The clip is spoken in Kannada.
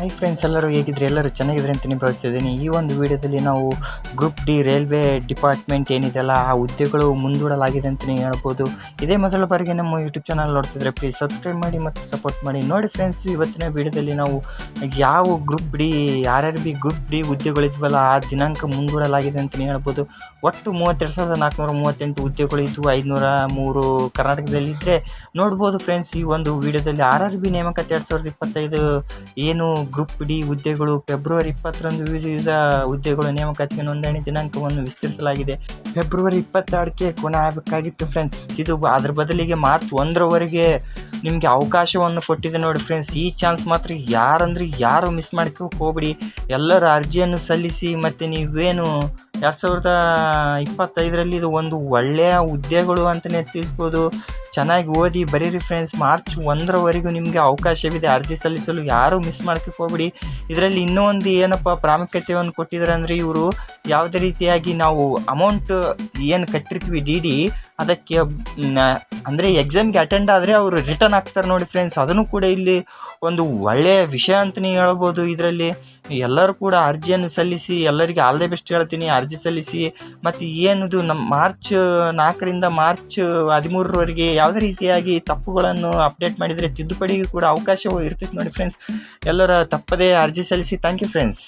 ಹಾಯ್ ಫ್ರೆಂಡ್ಸ್, ಎಲ್ಲರೂ ಹೇಗಿದ್ರೆ ಎಲ್ಲರೂ ಚೆನ್ನಾಗಿದ್ರೆ ಅಂತ ಭಾವಿಸ್ತಿದ್ದೀನಿ. ಈ ಒಂದು ವಿಡಿಯೋದಲ್ಲಿ ನಾವು ಗ್ರೂಪ್ ಡಿ ರೈಲ್ವೆ ಡಿಪಾರ್ಟ್ಮೆಂಟ್ ಏನಿದೆಯಲ್ಲ ಆ ಹುದ್ದೆಗಳು ಮುಂದೂಡಲಾಗಿದೆ ಅಂತಲೇ ಹೇಳ್ಬೋದು. ಇದೇ ಮೊದಲ ಬಾರಿಗೆ ನಮ್ಮ ಯೂಟ್ಯೂಬ್ ಚಾನಲ್ ನೋಡ್ತಿದ್ರೆ ಪ್ಲೀಸ್ ಸಬ್ಸ್ಕ್ರೈಬ್ ಮಾಡಿ ಮತ್ತು ಸಪೋರ್ಟ್ ಮಾಡಿ. ನೋಡಿ ಫ್ರೆಂಡ್ಸ್, ಇವತ್ತಿನ ವಿಡಿಯೋದಲ್ಲಿ ನಾವು ಯಾವ group D RRB group D ಹುದ್ದೆಗಳಿದ್ವಲ್ಲ ಆ ದಿನಾಂಕ ಮುಂದೂಡಲಾಗಿದೆ ಅಂತಲೇ ಹೇಳ್ಬೋದು. ಒಟ್ಟು 32,438 ಹುದ್ದೆಗಳು ಇದ್ದು 503 ಕರ್ನಾಟಕದಲ್ಲಿದ್ದರೆ ನೋಡ್ಬೋದು ಫ್ರೆಂಡ್ಸ್. ಈ ಒಂದು ವಿಡಿಯೋದಲ್ಲಿ RRB ನೇಮಕಾತಿ 2025 ಏನು ಗ್ರೂಪ್ ಡಿ ಹುದ್ದೆಗಳು ಫೆಬ್ರವರಿ 20ರಂದು ವಿವಿಧ ಹುದ್ದೆಗಳು ನೇಮಕಾತಿಗೆ ನೋಂದಣಿ ದಿನಾಂಕವನ್ನು ವಿಸ್ತರಿಸಲಾಗಿದೆ. ಫೆಬ್ರವರಿ 22ಕ್ಕೆ ಕೊನೆ ಆಗಬೇಕಾಗಿತ್ತು ಫ್ರೆಂಡ್ಸ್. ಇದು ಅದ್ರ ಬದಲಿಗೆ ಮಾರ್ಚ್ 1ರವರೆಗೆ ನಿಮಗೆ ಅವಕಾಶವನ್ನು ಕೊಟ್ಟಿದೆ ನೋಡಿ ಫ್ರೆಂಡ್ಸ್. ಈ ಚಾನ್ಸ್ ಮಾತ್ರ ಯಾರು ಮಿಸ್ ಮಾಡ್ಕೋಕೆ ಹೋಗ್ಬಿಡಿ. ಎಲ್ಲರ ಅರ್ಜಿಯನ್ನು ಸಲ್ಲಿಸಿ ಮತ್ತು ನೀವೇನು 2025ರಲ್ಲಿ ಇದು ಒಂದು ಒಳ್ಳೆಯ ಹುದ್ದೆಗಳು ಅಂತಲೇ ತಿಳಿಸ್ಬೋದು. ಚೆನ್ನಾಗಿ ಓದಿ ಬರೀರಿ ಫ್ರೆಂಡ್ಸ್. ಮಾರ್ಚ್ 1ರವರೆಗೂ ನಿಮಗೆ ಅವಕಾಶವಿದೆ ಅರ್ಜಿ ಸಲ್ಲಿಸಲು. ಯಾರೂ ಮಿಸ್ ಮಾಡ್ಕೋಕೆ ಹೋಗ್ಬಿಡಿ. ಇದರಲ್ಲಿ ಇನ್ನೂ ಒಂದು ಏನಪ್ಪ ಪ್ರಾಮುಖ್ಯತೆಯನ್ನು ಕೊಟ್ಟಿದ್ದಾರೆ ಅಂದರೆ, ಇವರು ಯಾವುದೇ ರೀತಿಯಾಗಿ ನಾವು ಅಮೌಂಟ್ ಏನು ಕಟ್ಟಿರ್ತೀವಿ DD ಅದಕ್ಕೆ ಅಂದರೆ ಎಕ್ಸಾಮ್ಗೆ ಅಟೆಂಡ್ ಆದರೆ ಅವರು ರಿಟರ್ನ್ ಆಗ್ತಾರೆ ನೋಡಿ ಫ್ರೆಂಡ್ಸ್. ಅದನ್ನು ಕೂಡ ಇಲ್ಲಿ ಒಂದು ಒಳ್ಳೆಯ ವಿಷಯ ಅಂತಲೇ ಹೇಳ್ಬೋದು. ಇದರಲ್ಲಿ ಎಲ್ಲರೂ ಕೂಡ ಅರ್ಜಿಯನ್ನು ಸಲ್ಲಿಸಿ, ಎಲ್ಲರಿಗೆ ಆಲ್ ದಿ ಬೆಸ್ಟ್ ಹೇಳ್ತೀನಿ. ಅರ್ಜಿ ಸಲ್ಲಿಸಿ ಮತ್ತು ಏನಿದು ನಮ್ಮ ಮಾರ್ಚ್ 4ರಿಂದ ಮಾರ್ಚ್ 13ರವರೆಗೆ ಯಾವುದೇ ರೀತಿಯಾಗಿ ತಪ್ಪುಗಳನ್ನು ಅಪ್ಡೇಟ್ ಮಾಡಿದರೆ ತಿದ್ದುಪಡಿಗೆ ಕೂಡ ಅವಕಾಶ ಇರ್ತೈತೆ ನೋಡಿ ಫ್ರೆಂಡ್ಸ್. ಎಲ್ಲರ ತಪ್ಪದೇ ಅರ್ಜಿ ಸಲ್ಲಿಸಿ. Thank you friends.